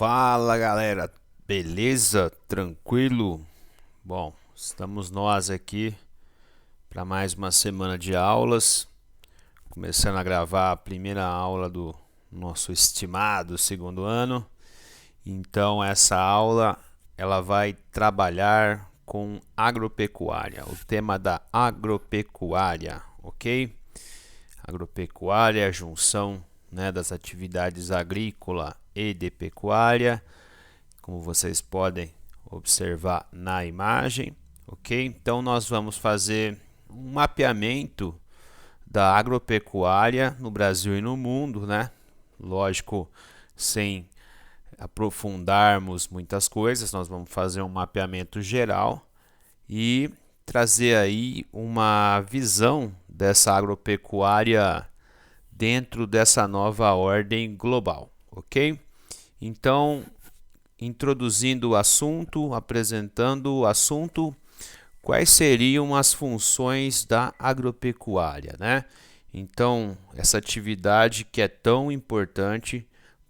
Fala galera, beleza? Tranquilo? Bom, estamos nós aqui para mais uma semana de aulas, começando a gravar a primeira aula do nosso estimado segundo ano. Então essa aula ela vai trabalhar com agropecuária, o tema da agropecuária, ok? Agropecuária é a junção, né, das atividades agrícola e de pecuária, como vocês podem observar na imagem, ok? Então nós vamos fazer um mapeamento da agropecuária no Brasil e no mundo, né? Lógico, sem aprofundarmos muitas coisas, nós vamos fazer um mapeamento geral e trazer aí uma visão dessa agropecuária dentro dessa nova ordem global, ok? Então, introduzindo o assunto, apresentando o assunto, quais seriam as funções da agropecuária, né? Então, essa atividade que é tão importante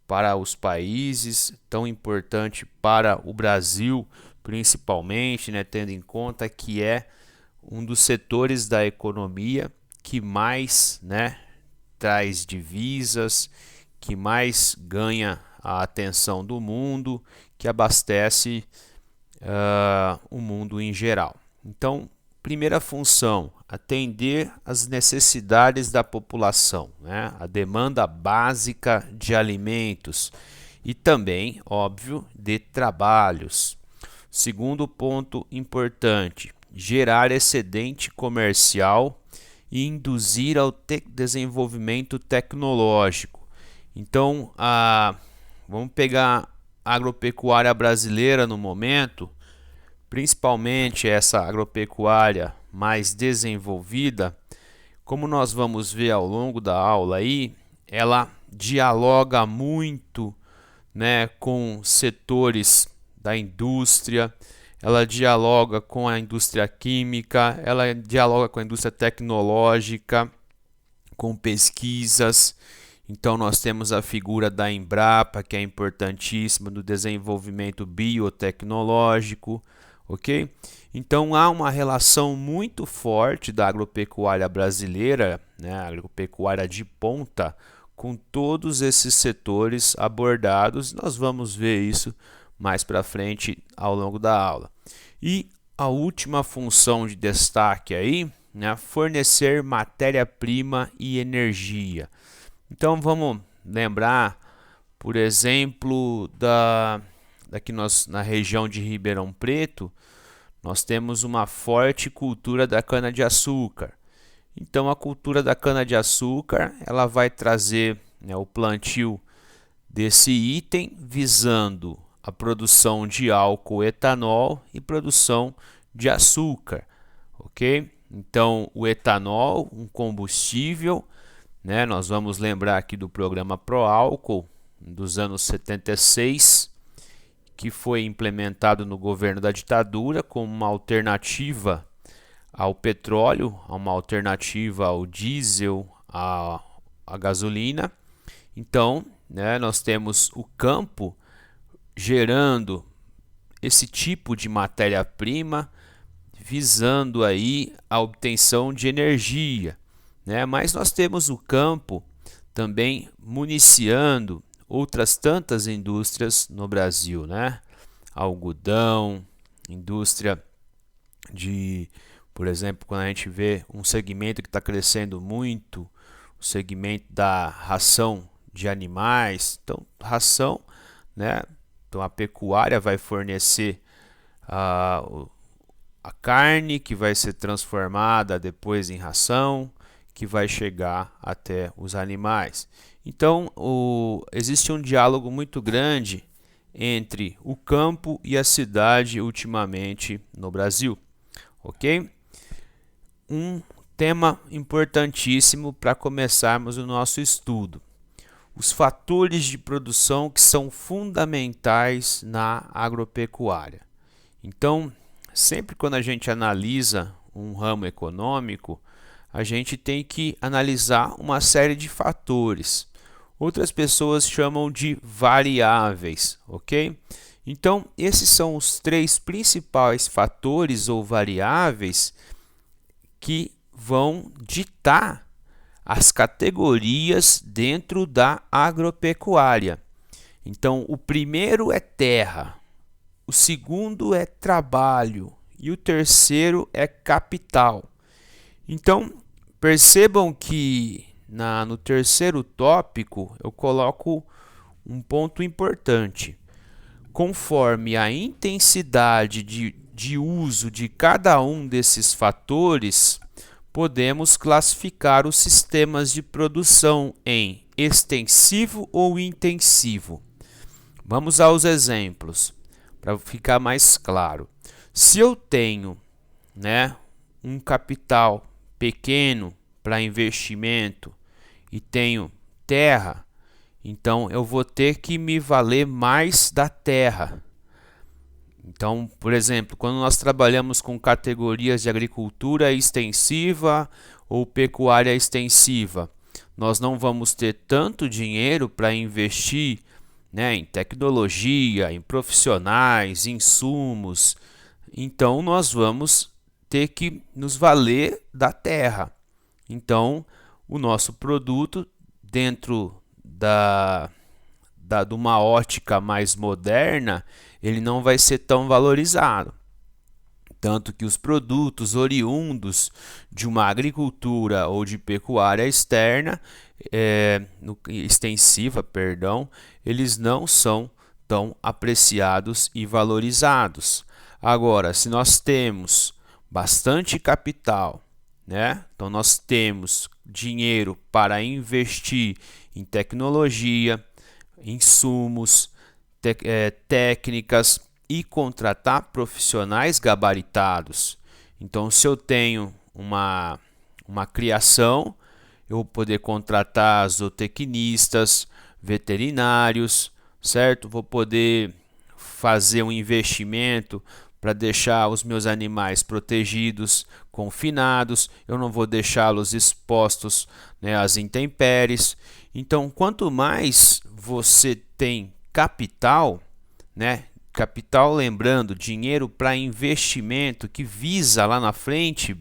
para os países, tão importante para o Brasil, principalmente, né, tendo em conta que é um dos setores da economia que mais, né, traz divisas, que mais ganha a atenção do mundo, que abastece o mundo em geral. Então, primeira função, atender às necessidades da população, né? A demanda básica de alimentos e também, óbvio, de trabalhos. Segundo ponto importante, gerar excedente comercial e induzir ao desenvolvimento tecnológico. Então, vamos pegar a agropecuária brasileira no momento, principalmente essa agropecuária mais desenvolvida, como nós vamos ver ao longo da aula aí, ela dialoga muito, né, com setores da indústria, ela dialoga com a indústria química, ela dialoga com a indústria tecnológica, com pesquisas. Então nós temos a figura da Embrapa, que é importantíssima no desenvolvimento biotecnológico, ok? Então há uma relação muito forte da agropecuária brasileira, né, a agropecuária de ponta, com todos esses setores abordados. Nós vamos ver isso mais para frente ao longo da aula. E a última função de destaque aí, né, fornecer matéria-prima e energia. Então vamos lembrar, por exemplo, daqui na região de Ribeirão Preto, nós temos uma forte cultura da cana-de-açúcar. Então a cultura da cana-de-açúcar ela vai trazer, né, o plantio desse item visando a produção de álcool etanol e produção de açúcar, ok? Então o etanol, um combustível, né? Nós vamos lembrar aqui do programa Proálcool dos anos 76, que foi implementado no governo da ditadura como uma alternativa ao petróleo, uma alternativa ao diesel, à gasolina. Então, né, nós temos o campo gerando esse tipo de matéria-prima, visando aí a obtenção de energia, né? Mas nós temos o campo também municiando outras tantas indústrias no Brasil, né? Algodão, indústria de, por exemplo, quando a gente vê um segmento que está crescendo muito, o segmento da ração de animais. Então, ração, né? Então, a pecuária vai fornecer a carne que vai ser transformada depois em ração, que vai chegar até os animais. Então, existe um diálogo muito grande entre o campo e a cidade ultimamente no Brasil, ok? Um tema importantíssimo para começarmos o nosso estudo: os fatores de produção que são fundamentais na agropecuária. Então, sempre quando a gente analisa um ramo econômico, a gente tem que analisar uma série de fatores. outras pessoas chamam de variáveis, ok? Então, esses são os 3 principais fatores ou variáveis que vão ditar as categorias dentro da agropecuária. Então, o primeiro é terra, o segundo é trabalho e o terceiro é capital. Então, percebam que no terceiro tópico eu coloco um ponto importante. Conforme a intensidade de uso de cada um desses fatores, podemos classificar os sistemas de produção em extensivo ou intensivo. Vamos aos exemplos, para ficar mais claro. Se eu tenho, um capital pequeno para investimento e tenho terra, então eu vou ter que me valer mais da terra. Então, por exemplo, quando nós trabalhamos com categorias de agricultura extensiva ou pecuária extensiva, nós não vamos ter tanto dinheiro para investir, em tecnologia, em profissionais, insumos. Então, nós vamos ter que nos valer da terra. Então, o nosso produto, dentro de uma ótica mais moderna, ele não vai ser tão valorizado. Tanto que os produtos oriundos de uma agricultura ou de pecuária extensiva, eles não são tão apreciados e valorizados. Agora, se nós temos bastante capital, então nós temos dinheiro para investir em tecnologia, insumos, técnicas e contratar profissionais gabaritados. Então, se eu tenho uma criação, eu vou poder contratar zootecnistas, veterinários, certo? Vou poder fazer um investimento para deixar os meus animais protegidos, confinados. Eu não vou deixá-los expostos, às intempéries. Então, quanto mais você tem capital, capital, lembrando, dinheiro para investimento que visa lá na frente,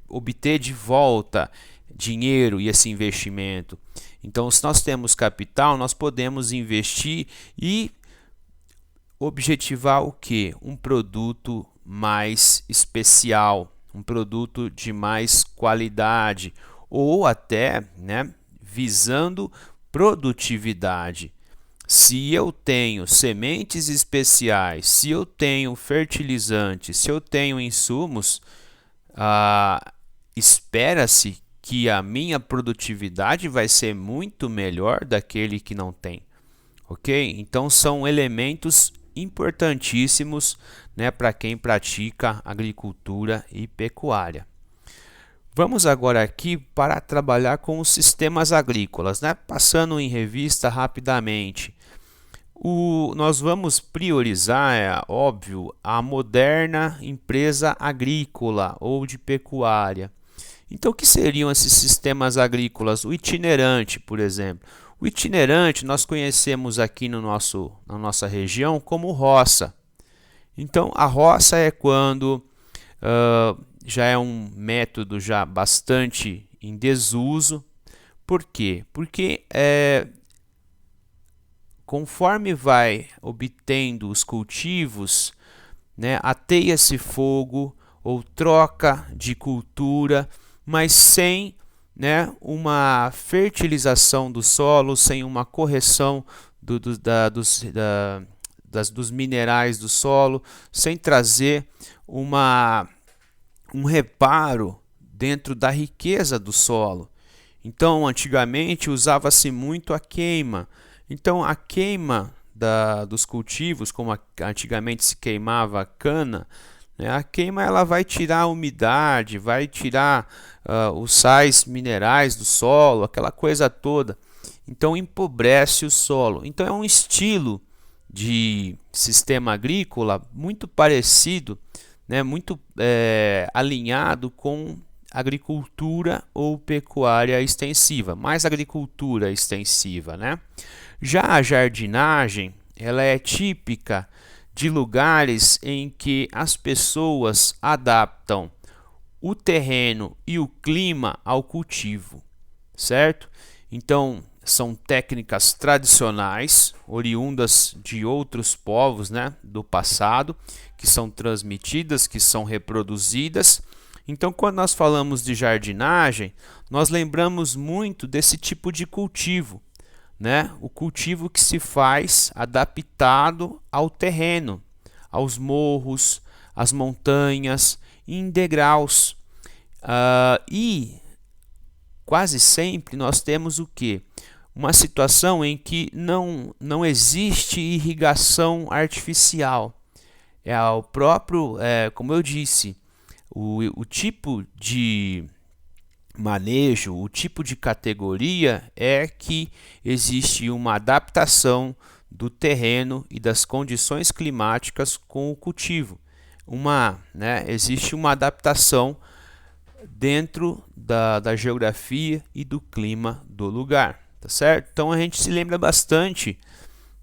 obter de volta dinheiro e esse investimento. Então, se nós temos capital, nós podemos investir e objetivar o quê? Um produto mais especial, um produto de mais qualidade, ou até, visando produtividade. Se eu tenho sementes especiais, se eu tenho fertilizantes, se eu tenho insumos, espera-se que a minha produtividade vai ser muito melhor daquele que não tem. Ok? Então são elementos importantíssimos, para quem pratica agricultura e pecuária. Vamos agora aqui para trabalhar com os sistemas agrícolas, passando em revista rapidamente. Nós vamos priorizar, é óbvio, a moderna empresa agrícola ou de pecuária. Então, o que seriam esses sistemas agrícolas? O itinerante, por exemplo. O itinerante nós conhecemos aqui na nossa região como roça. Então, a roça é quando já é um método já bastante em desuso. Por quê? Porque conforme vai obtendo os cultivos, ateia-se fogo ou troca de cultura, mas sem uma fertilização do solo, sem uma correção dos minerais do solo, sem trazer um reparo dentro da riqueza do solo. Então, antigamente usava-se muito a queima. Então, a queima dos cultivos, como antigamente se queimava a cana, a queima ela vai tirar a umidade, vai tirar os sais minerais do solo, aquela coisa toda. Então, empobrece o solo. Então, é um estilo de sistema agrícola muito parecido, muito alinhado com agricultura ou pecuária extensiva, mais agricultura extensiva, né? Já a jardinagem, ela é típica de lugares em que as pessoas adaptam o terreno e o clima ao cultivo, certo? Então, são técnicas tradicionais, oriundas de outros povos, né, do passado, que são transmitidas, que são reproduzidas. Então, quando nós falamos de jardinagem, nós lembramos muito desse tipo de cultivo, né? O cultivo que se faz adaptado ao terreno, aos morros, às montanhas, em degraus. E quase sempre nós temos o quê? Uma situação em que não existe irrigação artificial. É o próprio, como eu disse, o tipo de manejo, o tipo de categoria é que existe uma adaptação do terreno e das condições climáticas com o cultivo. Existe uma adaptação dentro da geografia e do clima do lugar, tá certo? Então a gente se lembra bastante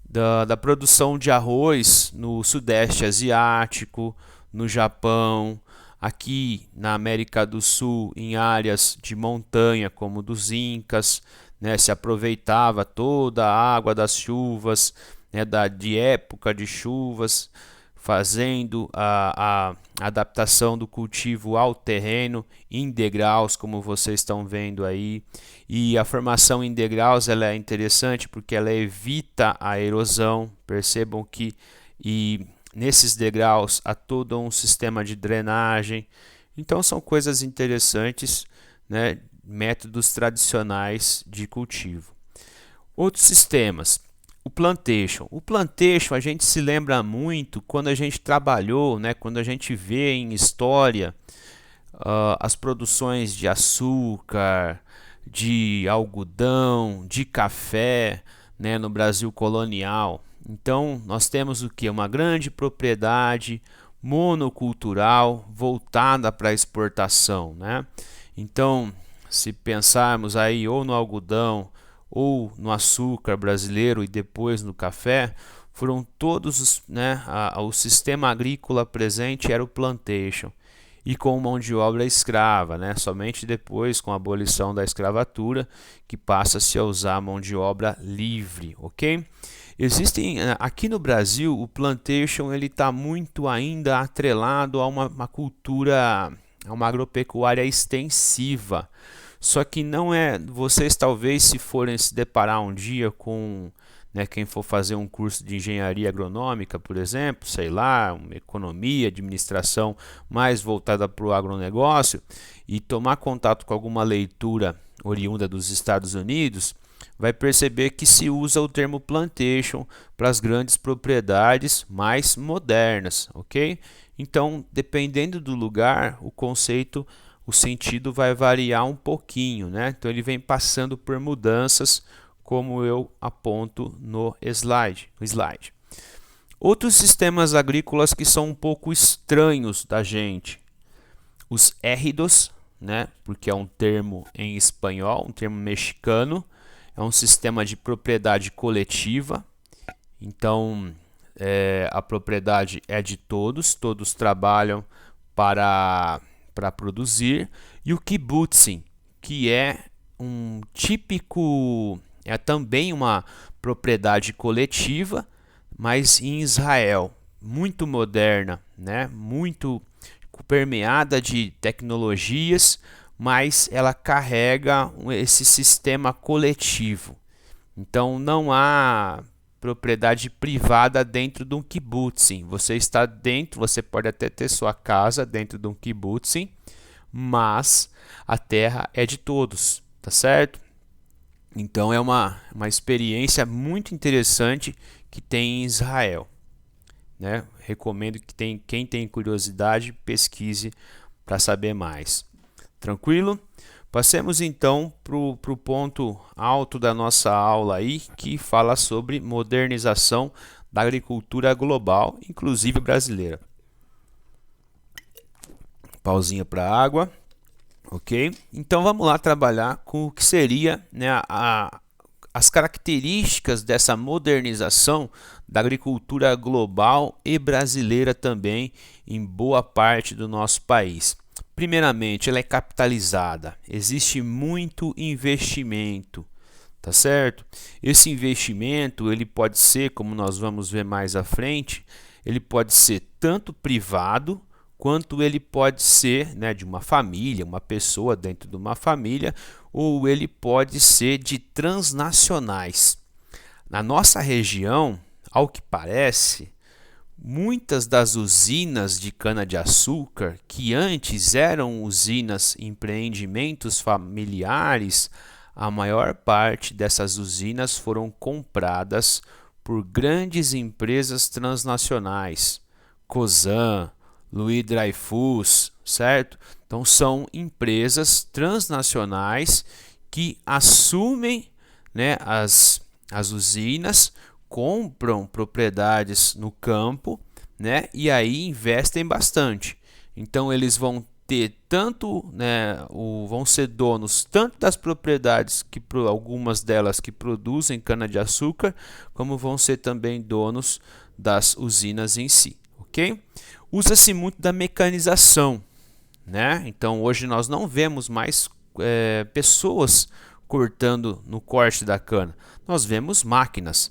da produção de arroz no Sudeste Asiático, no Japão, aqui na América do Sul, em áreas de montanha como dos Incas, né, se aproveitava toda a água das chuvas, né, de época de chuvas, fazendo a adaptação do cultivo ao terreno em degraus, como vocês estão vendo aí. E a formação em degraus ela é interessante porque ela evita a erosão. Percebam que nesses degraus há todo um sistema de drenagem. Então são coisas interessantes, né? Métodos tradicionais de cultivo. Outros sistemas. O plantation. O plantation a gente se lembra muito quando a gente trabalhou, né, quando a gente vê em história as produções de açúcar, de algodão, de café, né, no Brasil colonial. Então nós temos o que? Uma grande propriedade monocultural voltada para a exportação, né? Então, se pensarmos aí ou no algodão ou no açúcar brasileiro e depois no café, foram todos, né, o sistema agrícola presente era o plantation e com mão de obra escrava, né? Somente depois, com a abolição da escravatura, que passa-se a usar a mão de obra livre, ok? Existem aqui no Brasil o plantation ele está muito ainda atrelado a uma cultura, a uma agropecuária extensiva. Só que não é, vocês talvez se forem se deparar um dia com, né, quem for fazer um curso de engenharia agronômica, por exemplo, sei lá, uma economia, administração mais voltada para o agronegócio e tomar contato com alguma leitura oriunda dos Estados Unidos, vai perceber que se usa o termo plantation para as grandes propriedades mais modernas, ok? Então, dependendo do lugar, o conceito, o sentido vai variar um pouquinho, né? Então ele vem passando por mudanças, como eu aponto no slide. Outros sistemas agrícolas que são um pouco estranhos da gente, os híbridos, né? Porque é um termo em espanhol, um termo mexicano, é um sistema de propriedade coletiva. Então a propriedade é de todos, todos trabalham para produzir, e o kibbutzim, que é um típico, é também uma propriedade coletiva, mas em Israel, muito moderna, né? Muito permeada de tecnologias, mas ela carrega esse sistema coletivo. Então não há propriedade privada dentro de um kibbutzim. Você está dentro, você pode até ter sua casa dentro de um kibbutzim, mas a terra é de todos, tá certo? Então é uma experiência muito interessante que tem em Israel, né? Recomendo que quem tem curiosidade pesquise para saber mais. Tranquilo? Passemos então para o ponto alto da nossa aula aí, que fala sobre modernização da agricultura global, inclusive brasileira. Pausinha para água. ok? Então vamos lá trabalhar com o que seria, né, as características dessa modernização da agricultura global e brasileira também em boa parte do nosso país. Primeiramente, ela é capitalizada, existe muito investimento, tá certo? Esse investimento, ele pode ser, como nós vamos ver mais à frente, ele pode ser tanto privado, quanto ele pode ser, né, de uma família, uma pessoa dentro de uma família, ou ele pode ser de transnacionais. Na nossa região, ao que parece, muitas das usinas de cana-de-açúcar, que antes eram usinas empreendimentos familiares, a maior parte dessas usinas foram compradas por grandes empresas transnacionais, Cosan, Louis Dreyfus, certo? Então são empresas transnacionais que assumem, né, as usinas, compram propriedades no campo, né, e aí investem bastante. Então eles vão ter tanto, né, vão ser donos tanto das propriedades, que algumas delas que produzem cana-de-açúcar, como vão ser também donos das usinas em si, ok? Usa-se muito da mecanização, né? Então hoje nós não vemos mais pessoas cortando no corte da cana. Nós vemos máquinas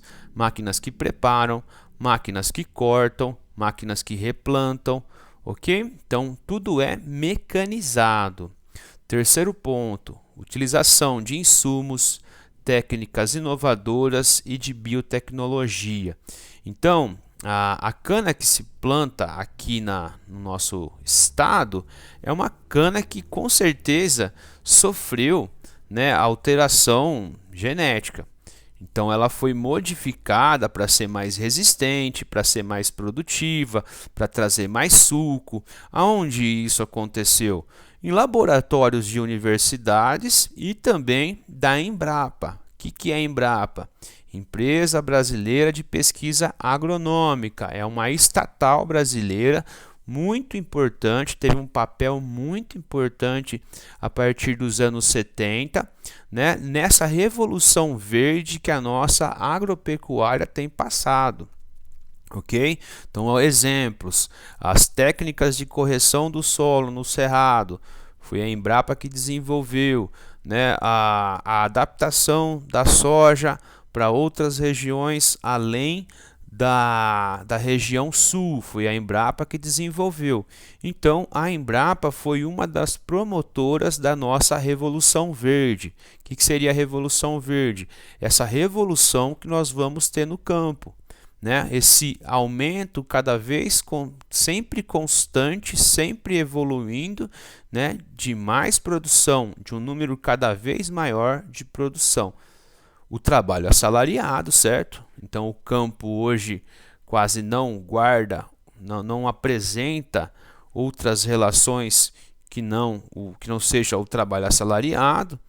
que preparam, máquinas que cortam, máquinas que replantam, ok? Então tudo é mecanizado. Terceiro ponto, utilização de insumos, técnicas inovadoras e de biotecnologia. Então, a cana que se planta aqui no nosso estado é uma cana que com certeza sofreu, né, alteração genética. Então ela foi modificada para ser mais resistente, para ser mais produtiva, para trazer mais suco. Aonde isso aconteceu? Em laboratórios de universidades e também da Embrapa. O que é a Embrapa? Empresa Brasileira de Pesquisa Agronômica, é uma estatal brasileira muito importante, teve um papel muito importante a partir dos anos 70, né, nessa revolução verde que a nossa agropecuária tem passado. Ok? Então, exemplos, as técnicas de correção do solo no cerrado, foi a Embrapa que desenvolveu, né, a adaptação da soja para outras regiões além da região sul, foi a Embrapa que desenvolveu. Então, a Embrapa foi uma das promotoras da nossa Revolução Verde. O que seria a Revolução Verde? Essa revolução que nós vamos ter no campo, né? Esse aumento cada vez sempre constante, sempre evoluindo, né, de mais produção, de um número cada vez maior de produção. O trabalho assalariado, certo? Então o campo hoje quase não guarda, não apresenta outras relações que não seja o trabalho assalariado.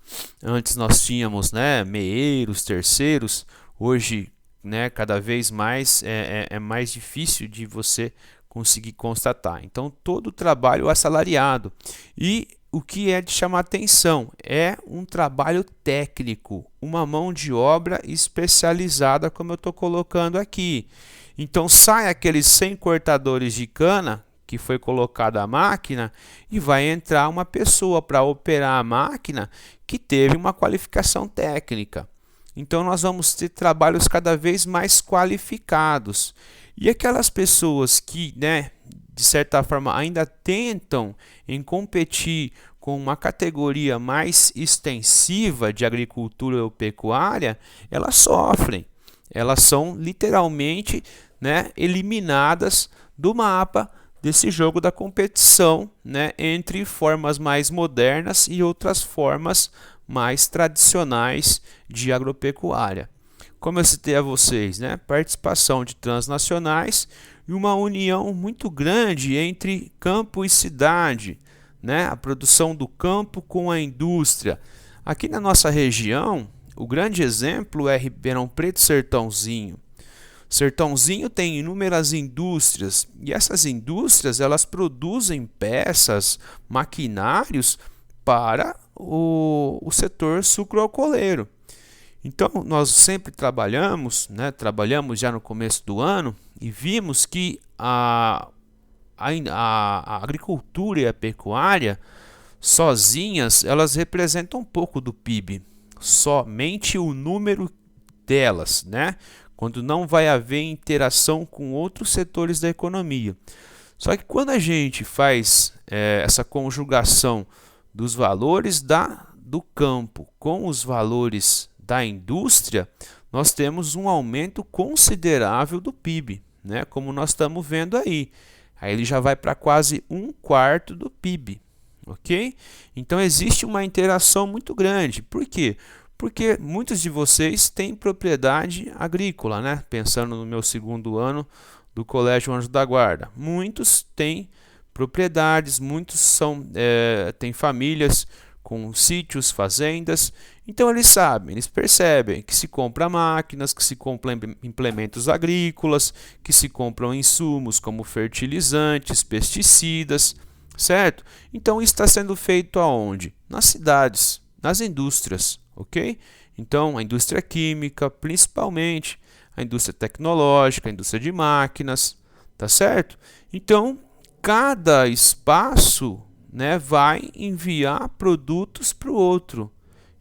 Antes nós tínhamos, né, meeiros, terceiros. Hoje, né, cada vez mais é mais difícil de você conseguir constatar. Então todo o trabalho assalariado. E o que é de chamar atenção é um trabalho técnico, uma mão de obra especializada, como eu estou colocando aqui. Então sai aqueles 100 cortadores de cana que foi colocada a máquina e vai entrar uma pessoa para operar a máquina que teve uma qualificação técnica. Então nós vamos ter trabalhos cada vez mais qualificados. E aquelas pessoas que, né, de certa forma ainda tentam em competir com uma categoria mais extensiva de agricultura ou pecuária, elas sofrem. Elas são literalmente, né, eliminadas do mapa desse jogo da competição, né, entre formas mais modernas e outras formas mais tradicionais de agropecuária. Como eu citei a vocês, né, participação de transnacionais e uma união muito grande entre campo e cidade, né, a produção do campo com a indústria. Aqui na nossa região, o grande exemplo é Ribeirão Preto e Sertãozinho. Sertãozinho tem inúmeras indústrias e essas indústrias elas produzem peças, maquinários para o setor sucroalcooleiro. Então, nós sempre trabalhamos já no começo do ano e vimos que a agricultura e a pecuária sozinhas, elas representam um pouco do PIB, somente o número delas, né? Quando não vai haver interação com outros setores da economia. Só que quando a gente faz essa conjugação dos valores do campo com os valores da indústria, nós temos um aumento considerável do PIB, né? Como nós estamos vendo aí. Aí ele já vai para quase 1/4 do PIB, ok? Então existe uma interação muito grande. Por quê? Porque muitos de vocês têm propriedade agrícola, né? Pensando no meu segundo ano do Colégio Anjo da Guarda. Muitos têm propriedades, muitos têm famílias com sítios, fazendas. Então eles sabem, eles percebem que se compra máquinas, que se compram implementos agrícolas, que se compram insumos como fertilizantes, pesticidas, certo? Então isso está sendo feito aonde? Nas cidades, nas indústrias, ok? Então a indústria química, principalmente, a indústria tecnológica, a indústria de máquinas, tá certo? Então cada espaço, né, vai enviar produtos para o outro.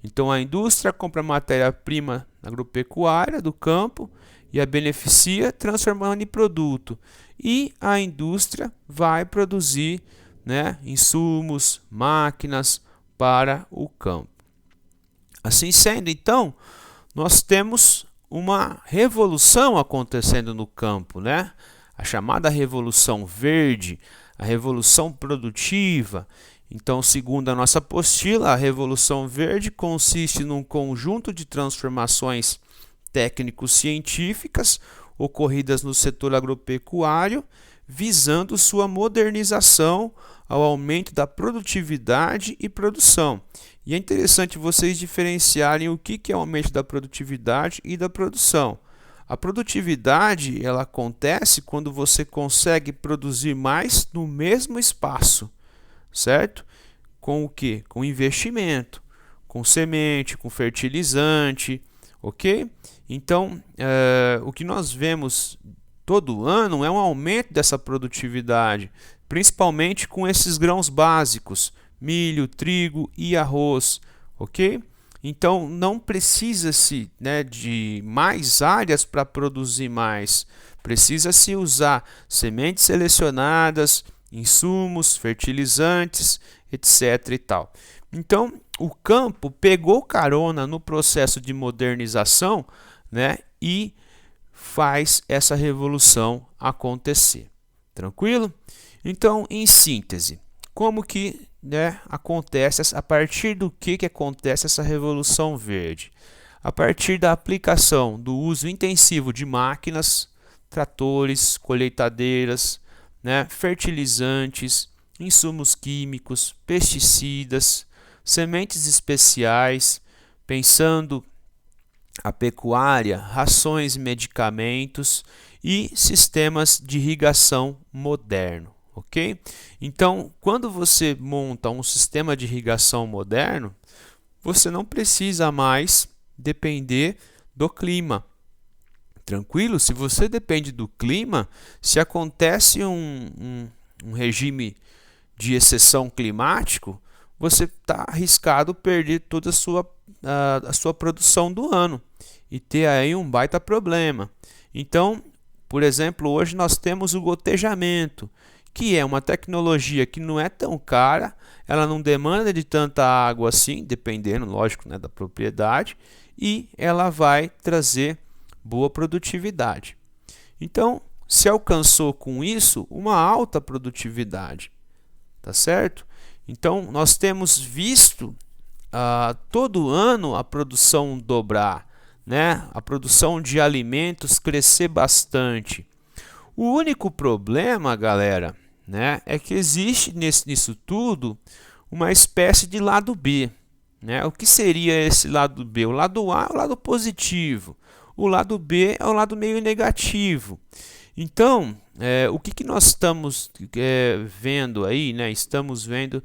Então a indústria compra matéria-prima agropecuária do campo e a beneficia transformando em produto. E a indústria vai produzir, né, insumos, máquinas para o campo. Assim sendo, então, nós temos uma revolução acontecendo no campo, né? A chamada Revolução Verde, a Revolução Produtiva. Então, segundo a nossa apostila, a Revolução Verde consiste num conjunto de transformações técnico-científicas ocorridas no setor agropecuário, visando sua modernização ao aumento da produtividade e produção. E é interessante vocês diferenciarem o que é o aumento da produtividade e da produção. A produtividade, ela acontece quando você consegue produzir mais no mesmo espaço, certo? Com o quê? Com investimento, com semente, com fertilizante, ok? Então, o que nós vemos todo ano é um aumento dessa produtividade, principalmente com esses grãos básicos, milho, trigo e arroz, ok? Então não precisa-se, né, de mais áreas para produzir mais, precisa-se usar sementes selecionadas, insumos, fertilizantes, etc. e tal. Então o campo pegou carona no processo de modernização, né, e faz essa revolução acontecer. Tranquilo? Então, em síntese, como que, né, acontece, a partir do que acontece essa revolução verde? A partir da aplicação do uso intensivo de máquinas, tratores, colheitadeiras, né, fertilizantes, insumos químicos, pesticidas, sementes especiais, pensando a pecuária, rações e medicamentos e sistemas de irrigação moderno. Ok? Então, quando você monta um sistema de irrigação moderno, você não precisa mais depender do clima. Tranquilo? Se você depende do clima, se acontece um regime de exceção climático, você está arriscado perder toda a sua produção do ano e ter aí um baita problema. Então, por exemplo, hoje nós temos o gotejamento, que é uma tecnologia que não é tão cara, ela não demanda de tanta água assim, dependendo, lógico, né, da propriedade, e ela vai trazer boa produtividade. Então, se alcançou com isso uma alta produtividade, tá certo? Então, nós temos visto todo ano a produção dobrar, né? A produção de alimentos crescer bastante. O único problema, galera, né, é que existe nisso tudo uma espécie de lado B, né? O que seria esse lado B? O lado A é o lado positivo, o lado B é o lado meio negativo. Então, o que nós estamos vendo aí, né? Estamos vendo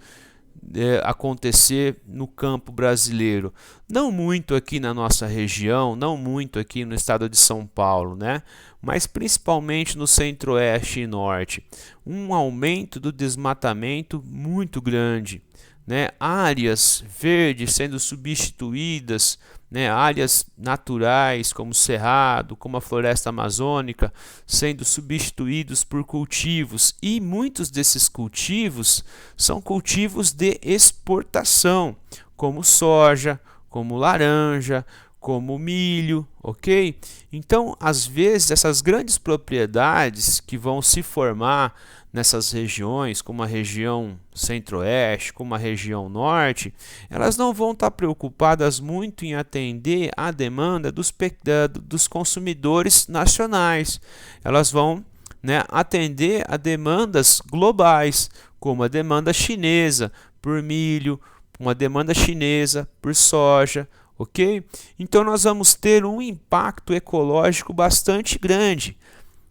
acontecer no campo brasileiro? Não muito aqui na nossa região, não muito aqui no estado de São Paulo, né? Mas principalmente no centro-oeste e norte. Um aumento do desmatamento muito grande, né? Áreas verdes sendo substituídas, né? Áreas naturais como o cerrado, como a floresta amazônica, sendo substituídos por cultivos, e muitos desses cultivos são cultivos de exportação, como soja, como laranja, como milho, ok? Então, às vezes, essas grandes propriedades que vão se formar nessas regiões, como a região centro-oeste, como a região norte, elas não vão estar preocupadas muito em atender à demanda dos consumidores nacionais. Elas vão, né, atender a demandas globais, como a demanda chinesa por milho, uma demanda chinesa por soja, ok? Então nós vamos ter um impacto ecológico bastante grande.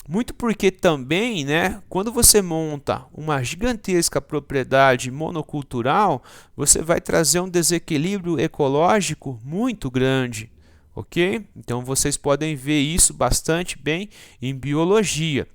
Muito porque também, né, quando você monta uma gigantesca propriedade monocultural, você vai trazer um desequilíbrio ecológico muito grande, ok? Então vocês podem ver isso bastante bem em biologia.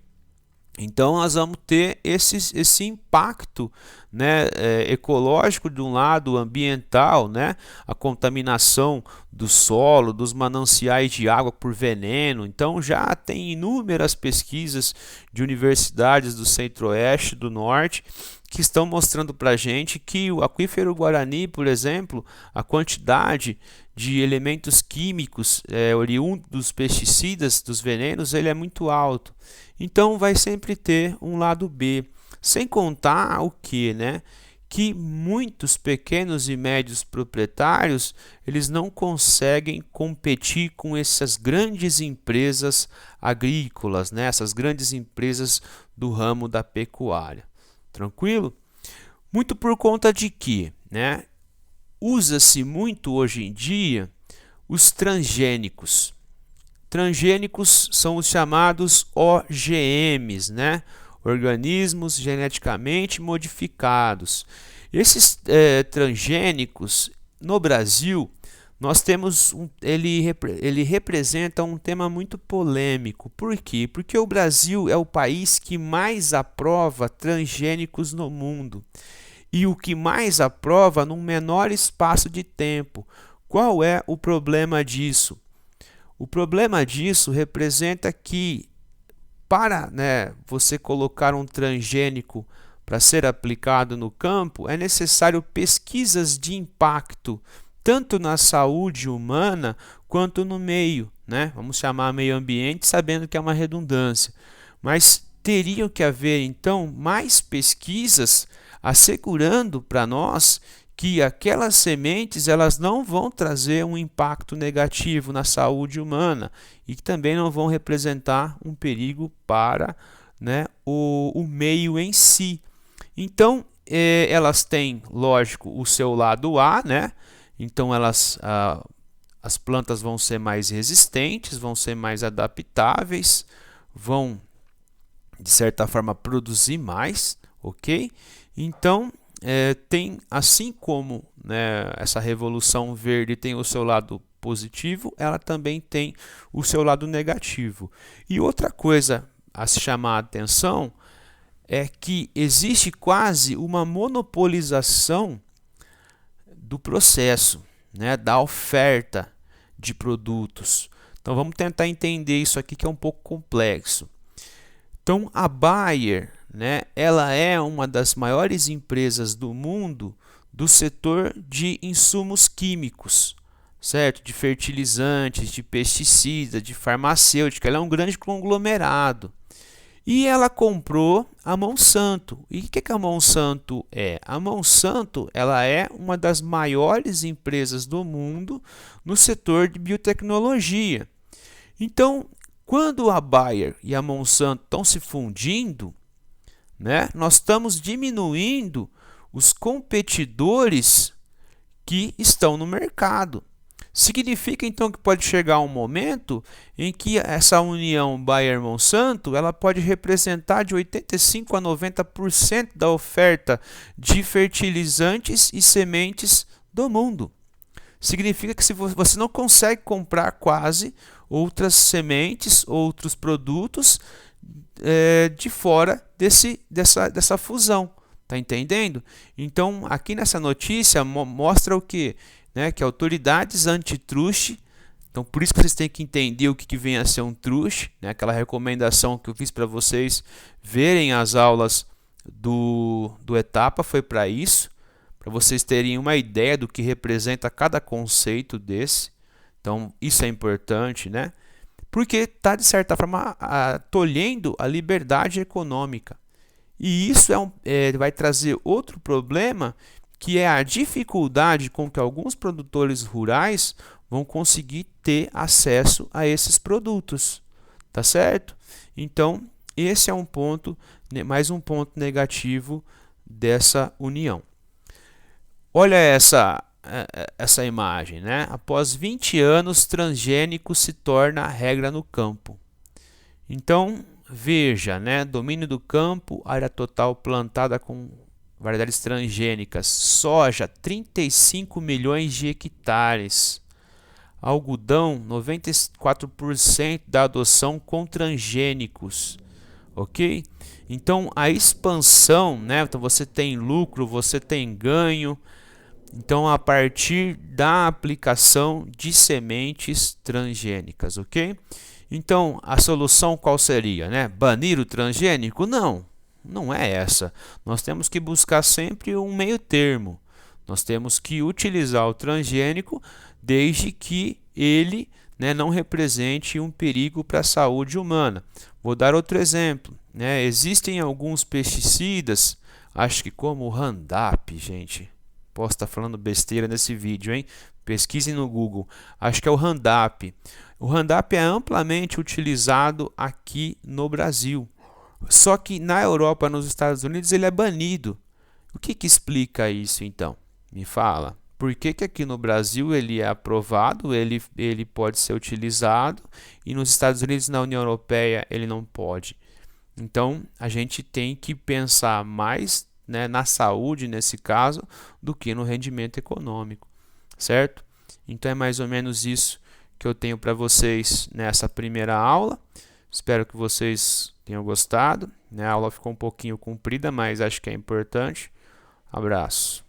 Então nós vamos ter esse impacto, né, ecológico de um lado, ambiental, né, a contaminação do solo, dos mananciais de água por veneno. Então já tem inúmeras pesquisas de universidades do centro-oeste, do norte, que estão mostrando para a gente que o aquífero Guarani, por exemplo, a quantidade de elementos químicos oriundos dos pesticidas, dos venenos, ele é muito alto. Então vai sempre ter um lado B. Sem contar o que, né? Que muitos pequenos e médios proprietários, eles não conseguem competir com essas grandes empresas agrícolas, né? Essas grandes empresas do ramo da pecuária. Tranquilo? Muito por conta de que, né? Usa-se muito hoje em dia os transgênicos. Transgênicos são os chamados OGMs, né? Organismos geneticamente modificados. Esses transgênicos, no Brasil, nós temos ele representa um tema muito polêmico. Por quê? Porque o Brasil é o país que mais aprova transgênicos no mundo. E o que mais aprova num menor espaço de tempo. Qual é o problema disso? O problema disso representa que para, né, você colocar um transgênico para ser aplicado no campo, é necessário pesquisas de impacto, tanto na saúde humana quanto no meio, né? Vamos chamar meio ambiente, sabendo que é uma redundância. Mas teriam que haver, então, mais pesquisas assegurando para nós que aquelas sementes elas não vão trazer um impacto negativo na saúde humana e que também não vão representar um perigo para, né, o meio em si. Então, elas têm, lógico, o seu lado A, né? Então, as plantas vão ser mais resistentes, vão ser mais adaptáveis, vão, de certa forma, produzir mais, ok? Então, tem, assim como, né, essa revolução verde tem o seu lado positivo, ela também tem o seu lado negativo. E outra coisa a se chamar a atenção é que existe quase uma monopolização do processo, né, da oferta de produtos. Então vamos tentar entender isso aqui que é um pouco complexo. Então a Bayer, né, ela é uma das maiores empresas do mundo do setor de insumos químicos, certo? De fertilizantes, de pesticidas, de farmacêutica. Ela é um grande conglomerado. E ela comprou a Monsanto. E o que a Monsanto é? A Monsanto ela é uma das maiores empresas do mundo no setor de biotecnologia. Então, quando a Bayer e a Monsanto estão se fundindo, né, nós estamos diminuindo os competidores que estão no mercado. Significa então que pode chegar um momento em que essa união Bayer-Monsanto ela pode representar de 85 a 90% da oferta de fertilizantes e sementes do mundo. Significa que se você não consegue comprar quase outras sementes, outros produtos de fora dessa fusão. Tá entendendo? Então, aqui nessa notícia mostra o que? Né? Que autoridades antitruste, então por isso que vocês têm que entender o que vem a ser um truste, né? Aquela recomendação que eu fiz para vocês verem as aulas do Etapa foi para isso, para vocês terem uma ideia do que representa cada conceito desse. Então, isso é importante, né? Porque está, de certa forma, tolhendo a liberdade econômica. E isso vai trazer outro problema, que é a dificuldade com que alguns produtores rurais vão conseguir ter acesso a esses produtos. Tá certo? Então, esse é um ponto, mais um ponto negativo dessa união. Olha essa imagem, né? Após 20 anos, transgênico se torna a regra no campo. Então, veja, né? Domínio do campo, área total plantada com variedades transgênicas. Soja, 35 milhões de hectares. Algodão, 94% da adoção com transgênicos. Ok? Então, a expansão, né? Então, você tem lucro, você tem ganho. Então, a partir da aplicação de sementes transgênicas, ok? Então, a solução qual seria, né? Banir o transgênico? Não, não é essa. Nós temos que buscar sempre um meio termo. Nós temos que utilizar o transgênico desde que ele, né, não represente um perigo para a saúde humana. Vou dar outro exemplo, né? Existem alguns pesticidas, acho que como o Roundup, gente. Posso estar falando besteira nesse vídeo, hein? Pesquisem no Google. Acho que é o Roundup. O Roundup é amplamente utilizado aqui no Brasil. Só que na Europa, nos Estados Unidos, ele é banido. O que explica isso, então? Me fala. Por que aqui no Brasil ele é aprovado, ele pode ser utilizado, e nos Estados Unidos, na União Europeia, ele não pode? Então, a gente tem que pensar mais, né, na saúde, nesse caso, do que no rendimento econômico, certo? Então, é mais ou menos isso que eu tenho para vocês nessa primeira aula. Espero que vocês tenham gostado, né? A aula ficou um pouquinho comprida, mas acho que é importante. Abraço.